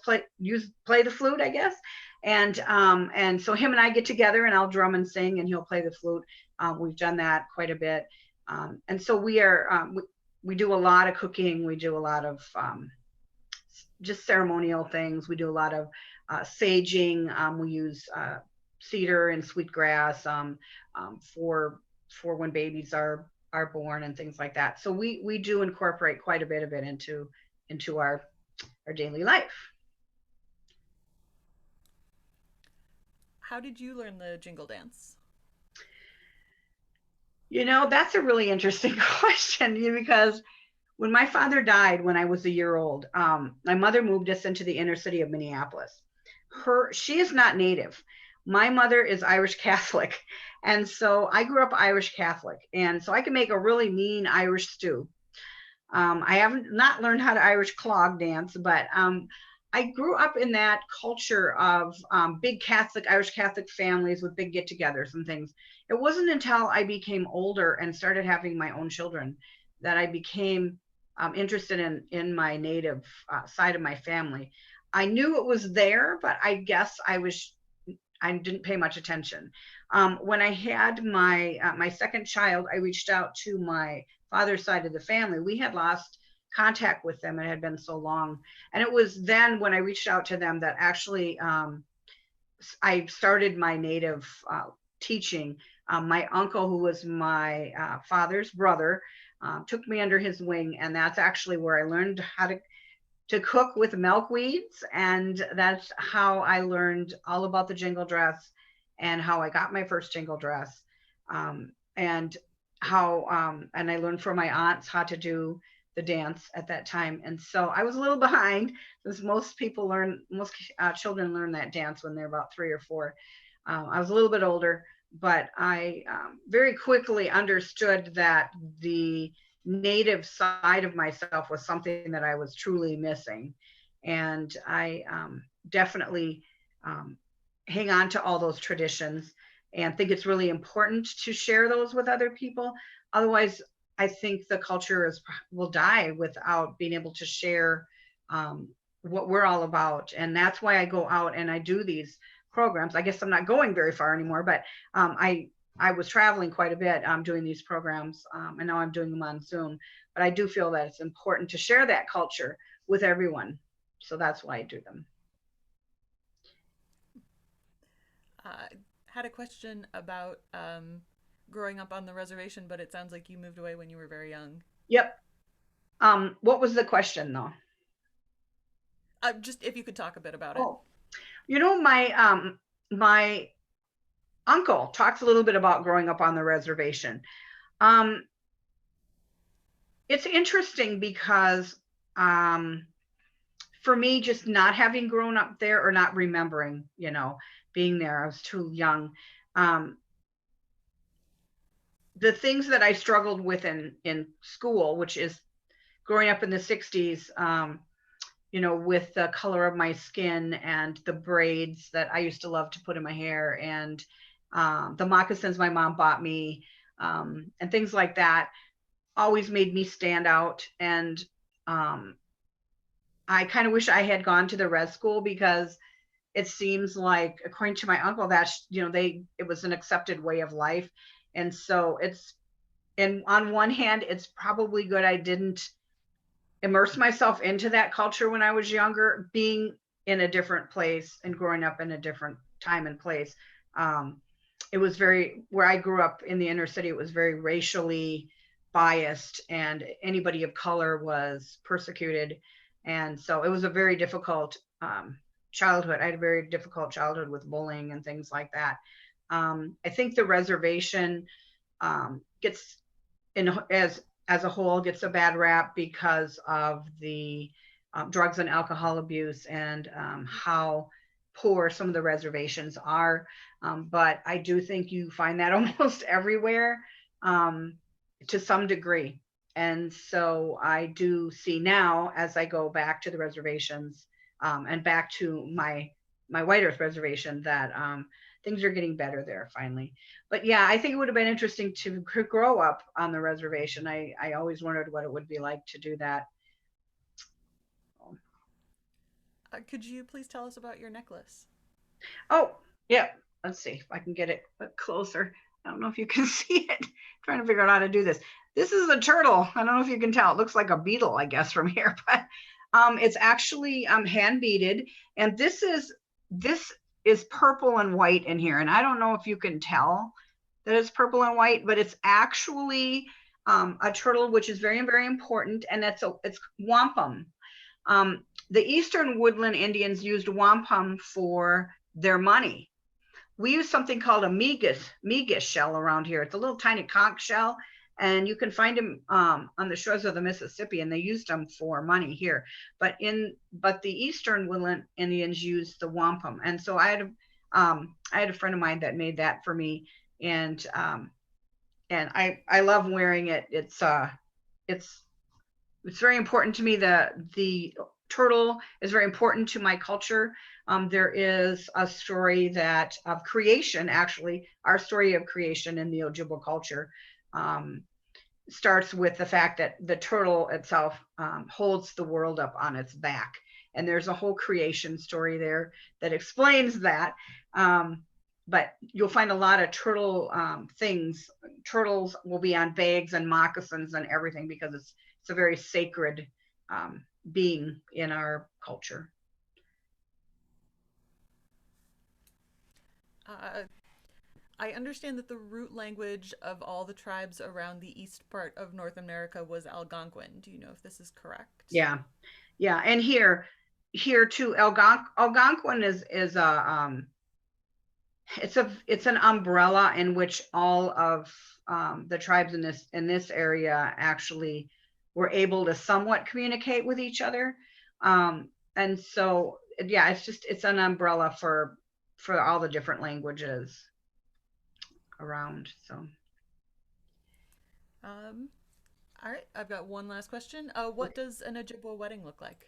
play the flute, I guess. And so him and I get together, and I'll drum and sing, and he'll play the flute. We've done that quite a bit. And so we do a lot of cooking. We do a lot of just ceremonial things. We do a lot of saging. We use cedar and sweetgrass for when babies are born and things like that. So we do incorporate quite a bit of it into our daily life. How did you learn the jingle dance? That's a really interesting question, because when my father died when I was a year old, my mother moved us into the inner city of Minneapolis. She is not Native. My mother is Irish Catholic. And so I grew up Irish Catholic. And so I can make a really mean Irish stew. I haven't not learned how to Irish clog dance, but I grew up in that culture of big Irish Catholic families with big get-togethers and things. It wasn't until I became older and started having my own children that I became interested in my Native side of my family. I knew it was there, but I guess I didn't pay much attention. When I had my second child, I reached out to my father's side of the family. We had lost contact with them. It had been so long. And it was then when I reached out to them that actually I started my Native teaching. My uncle, who was my father's brother, took me under his wing. And that's actually where I learned how to cook with milkweeds. And that's how I learned all about the jingle dress and how I got my first jingle dress. And I learned from my aunts how to do the dance at that time. And so I was a little behind, because most children learn that dance when they're about 3 or 4. I was a little bit older, but I very quickly understood that the Native side of myself was something that I was truly missing. And I definitely hang on to all those traditions and think it's really important to share those with other people. Otherwise, I think the culture will die without being able to share what we're all about. And that's why I go out and I do these programs. I guess I'm not going very far anymore, but I was traveling quite a bit doing these programs, and now I'm doing them on Zoom. But I do feel that it's important to share that culture with everyone. So that's why I do them. Had a question about growing up on the reservation, but it sounds like you moved away when you were very young. Yep. What was the question, though? Just if you could talk a bit about it. My uncle talks a little bit about growing up on the reservation. It's interesting because for me, just not having grown up there or not remembering, being there. I was too young. The things that I struggled with in school, which is growing up in the 60s, you know, with the color of my skin and the braids that I used to love to put in my hair, and the moccasins my mom bought me, and things like that, always made me stand out. And I kind of wish I had gone to the res school, because it seems like, according to my uncle, that, you know, it was an accepted way of life. And so and on one hand, it's probably good I didn't immerse myself into that culture when I was younger, being in a different place and growing up in a different time and place. It was where I grew up in the inner city, it was very racially biased, and anybody of color was persecuted. And so it was a very difficult childhood. I had a very difficult childhood with bullying and things like that. I think the reservation gets, as a whole, gets a bad rap because of the drugs and alcohol abuse, and how poor some of the reservations are. But I do think you find that almost everywhere, to some degree. And so I do see now, as I go back to the reservations, and back to my White Earth reservation, that things are getting better there finally. But yeah, I think it would have been interesting to grow up on the reservation. I always wondered what it would be like to do that. Could you please tell us about your necklace? Oh, yeah. Let's see if I can get it a bit closer. I don't know if you can see it. I'm trying to figure out how to do this. This is a turtle. I don't know if you can tell. It looks like a beetle, I guess, from here, but it's actually hand beaded. And this is purple and white in here. And I don't know if you can tell that it's purple and white, but it's actually a turtle, which is very, very important. And it's wampum. The Eastern Woodland Indians used wampum for their money. We use something called a Migas shell around here. It's a little tiny conch shell, and you can find them on the shores of the Mississippi, and they used them for money here. But the Eastern Woodland Indians used the wampum, and so I had a friend of mine that made that for me, and I love wearing it. It's very important to me. The turtle is very important to my culture. There is a story of creation, actually. Our story of creation in the Ojibwa culture starts with the fact that the turtle itself holds the world up on its back. And there's a whole creation story there that explains that. But you'll find a lot of turtle things. Turtles will be on bags and moccasins and everything, because it's a very sacred being in our culture. I understand that the root language of all the tribes around the east part of North America was Algonquin. Do you know if this is correct? Yeah. And here too, Algonquin is it's an umbrella in which all of the tribes in this area actually were able to somewhat communicate with each other. And so, yeah, it's an umbrella for all the different languages around. So all right, I've got one last question. What does an Ojibwa wedding look like?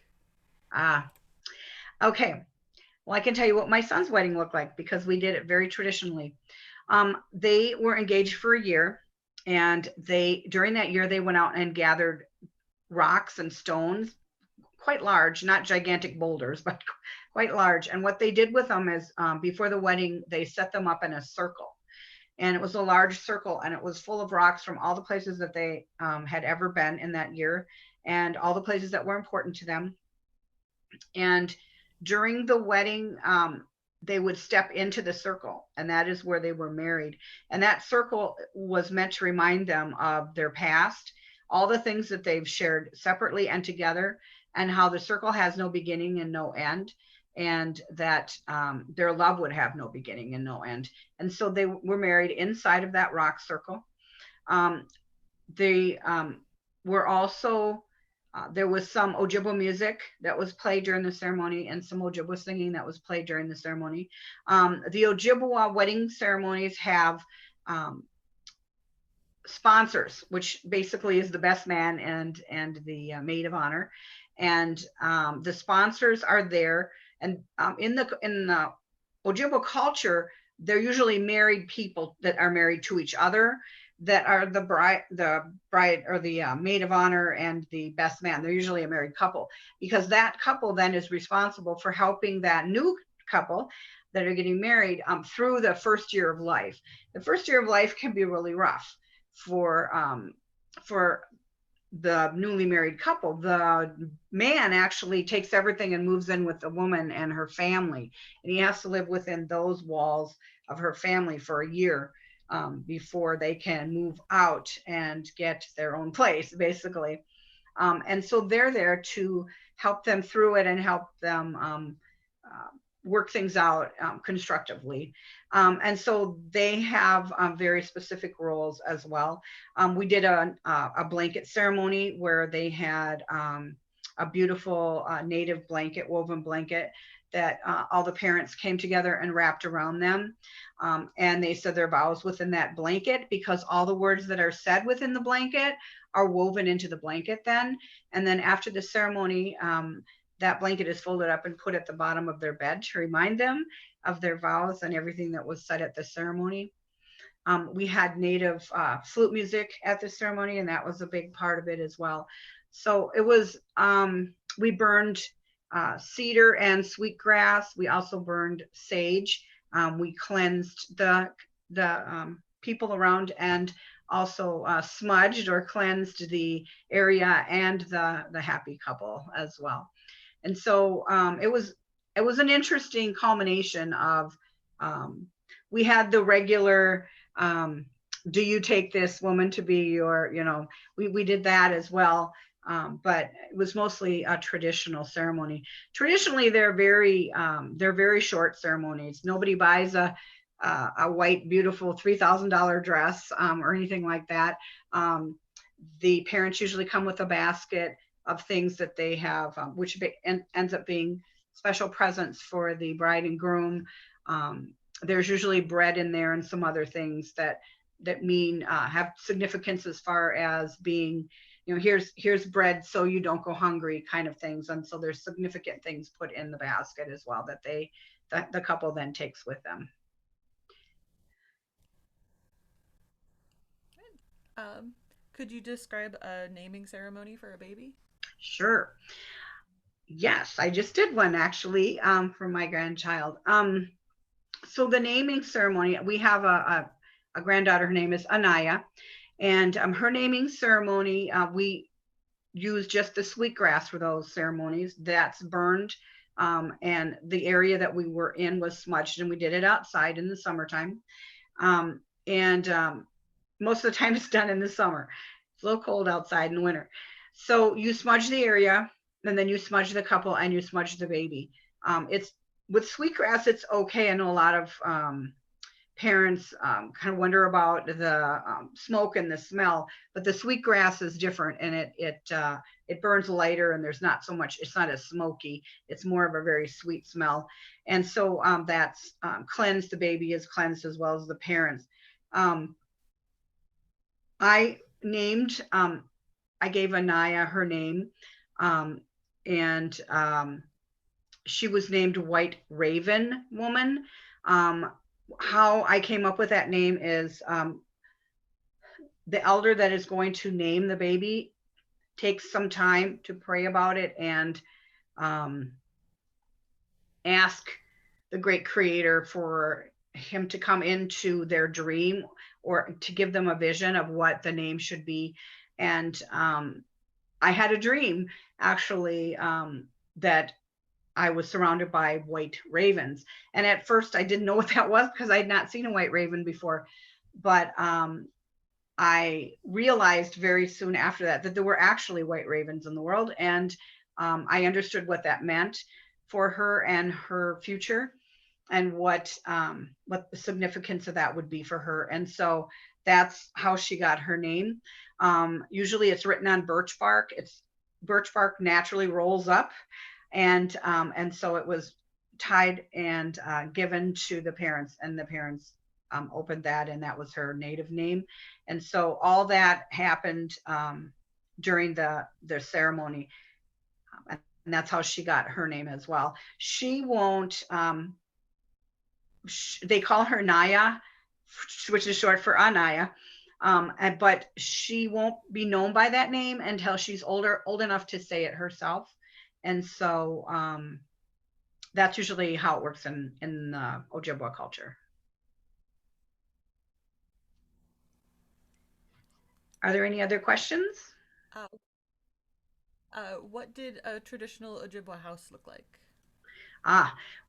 Okay, well, I can tell you what my son's wedding looked like, because we did it very traditionally. They were engaged for a year, and during that year they went out and gathered rocks and stones, quite large, not gigantic boulders, but quite large. And what they did with them is, before the wedding, they set them up in a circle. And it was a large circle, and it was full of rocks from all the places that they had ever been in that year, and all the places that were important to them. And during the wedding, they would step into the circle, and that is where they were married. And that circle was meant to remind them of their past, all the things that they've shared separately and together, and how the circle has no beginning and no end, and that their love would have no beginning and no end. And so they were married inside of that rock circle. They were also There was some Ojibwe music that was played during the ceremony and some Ojibwe singing that was played during the ceremony. The Ojibwe wedding ceremonies have sponsors, which basically is the best man and the maid of honor. And the sponsors are there. And in the Ojibwe culture, they're usually married people that are married to each other, that are the bride or the maid of honor and the best man. They're usually a married couple, because that couple then is responsible for helping that new couple that are getting married through the first year of life. The first year of life can be really rough for the newly married couple. The man actually takes everything and moves in with the woman and her family, and he has to live within those walls of her family for a year before they can move out and get their own place, basically. And so they're there to help them through it and help them work things out constructively. And so they have very specific roles as well. We did a blanket ceremony where they had a beautiful native blanket, woven blanket, that all the parents came together and wrapped around them. And they said their vows within that blanket, because all the words that are said within the blanket are woven into the blanket then. And then after the ceremony, that blanket is folded up and put at the bottom of their bed to remind them of their vows and everything that was said at the ceremony. We had native flute music at the ceremony, and that was a big part of it as well. So it was, we burned cedar and sweetgrass. We also burned sage. We cleansed the people around, and also smudged or cleansed the area and the happy couple as well. And so it was an interesting culmination of, we had the regular, do you take this woman to be your, we did that as well. But it was mostly a traditional ceremony. Traditionally, they're very short ceremonies. Nobody buys a white, beautiful $3,000 dress or anything like that. The parents usually come with a basket of things that they have, which ends up being special presents for the bride and groom. There's usually bread in there and some other things that mean have significance as far as being, here's bread so you don't go hungry kind of things. And so there's significant things put in the basket as well that the couple then takes with them. Could you describe a naming ceremony for a baby? Sure. Yes, I just did one actually for my grandchild. So the naming ceremony, we have a granddaughter, her name is Anaya, and her naming ceremony, we use just the sweetgrass for those ceremonies. That's burned, and the area that we were in was smudged, and we did it outside in the summertime. Most of the time it's done in the summer. It's a little cold outside in the winter. So you smudge the area, and then you smudge the couple, and you smudge the baby. It's with sweetgrass, it's okay. I know a lot of parents kind of wonder about the smoke and the smell, but the sweetgrass is different, and it burns lighter, and there's not so much. It's not as smoky. It's more of a very sweet smell, and so that's cleansed. The baby is cleansed as well as the parents. I gave Anaya her name, and she was named White Raven Woman. How I came up with that name is the elder that is going to name the baby takes some time to pray about it and ask the great creator for him to come into their dream or to give them a vision of what the name should be. And I had a dream actually that I was surrounded by white ravens. And at first I didn't know what that was because I had not seen a white raven before. But I realized very soon after that there were actually white ravens in the world. And I understood what that meant for her and her future, and what the significance of that would be for her. And so that's how she got her name. Usually it's written on birch bark. birch bark naturally rolls up, and so it was tied and given to the parents, and the parents opened that, and that was her native name. And so all that happened during the ceremony, and that's how she got her name as well. She won't. They call her Naya, which is short for Anaya. But she won't be known by that name until she's old enough to say it herself. And so that's usually how it works in Ojibwa culture. Are there any other questions? What did a traditional Ojibwa house look like?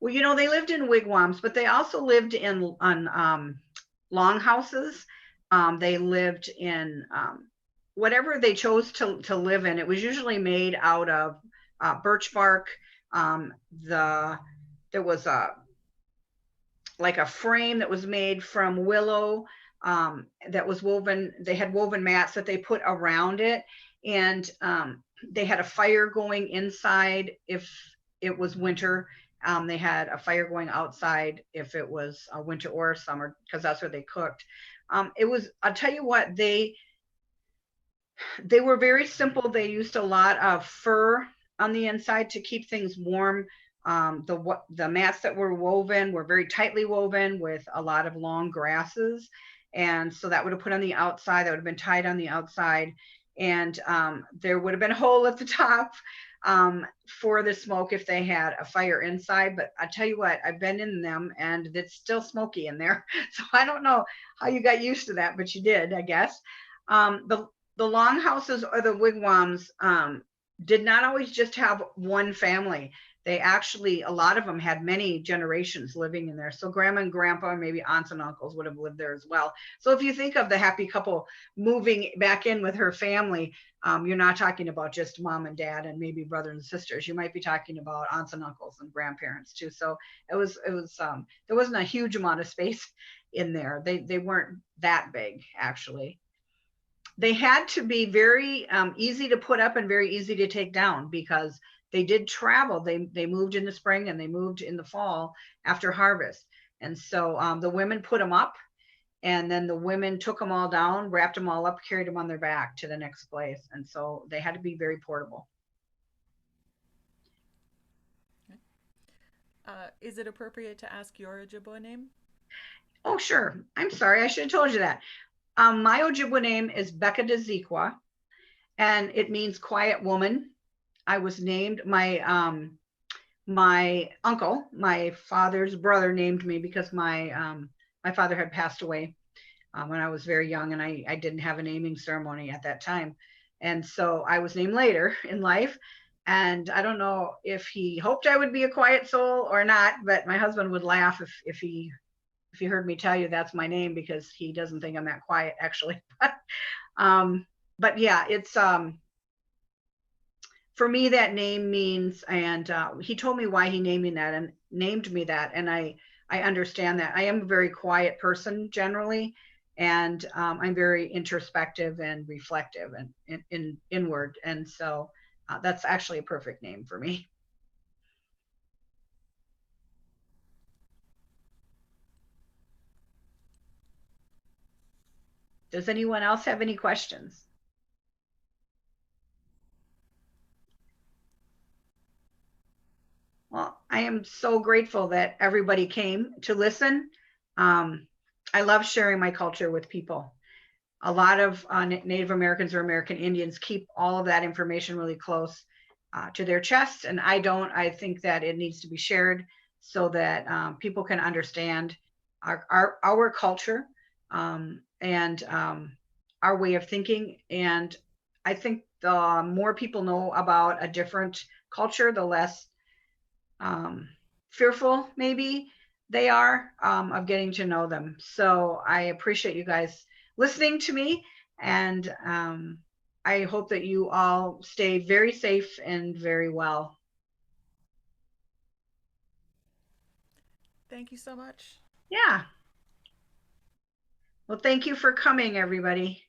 Well, they lived in wigwams, but they also lived in on longhouses. They lived in whatever they chose to live in. It was usually made out of birch bark. There was like a frame that was made from willow that was woven. They had woven mats that they put around it, and they had a fire going inside if it was winter. They had a fire going outside if it was a winter or summer, because that's where they cooked. I'll tell you what, they were very simple. They used a lot of fur on the inside to keep things warm. The mats that were woven were very tightly woven with a lot of long grasses. And so that would have put on the outside, that would have been tied on the outside. And there would have been a hole at the top for the smoke if they had a fire inside. But I tell you what, I've been in them and it's still smoky in there. So I don't know how you got used to that, but you did, I guess. The longhouses or the wigwams did not always just have one family. They actually, a lot of them had many generations living in there. So grandma and grandpa, and maybe aunts and uncles would have lived there as well. So if you think of the happy couple moving back in with her family, you're not talking about just mom and dad and maybe brothers and sisters. You might be talking about aunts and uncles and grandparents too. So it was there wasn't a huge amount of space in there. They weren't that big, actually. They had to be very easy to put up and very easy to take down, because they did travel. They moved in the spring and they moved in the fall after harvest. And so the women put them up, and then the women took them all down, wrapped them all up, carried them on their back to the next place. And so they had to be very portable. Is it appropriate to ask your Ojibwa name? Oh, sure. I'm sorry. I should have told you that. My Ojibwa name is Becca Dezikwa, and it means quiet woman. I was named, my uncle, my father's brother, named me because my father had passed away when I was very young, and I didn't have a naming ceremony at that time. And so I was named later in life. And I don't know if he hoped I would be a quiet soul or not, but my husband would laugh if he heard me tell you that's my name, because he doesn't think I'm that quiet, actually. But yeah, it's for me, that name means, and he told me why he named me that, and I understand that. I am a very quiet person generally, and I'm very introspective and reflective and inward, and so that's actually a perfect name for me. Does anyone else have any questions? Well, I am so grateful that everybody came to listen. I love sharing my culture with people. A lot of Native Americans or American Indians keep all of that information really close to their chest, and I don't. I think that it needs to be shared so that people can understand our culture and our way of thinking. And I think the more people know about a different culture, the less fearful maybe they are of getting to know them. So I appreciate you guys listening to me, and I hope that you all stay very safe and very well. Thank you so much. Yeah. Well, thank you for coming, everybody.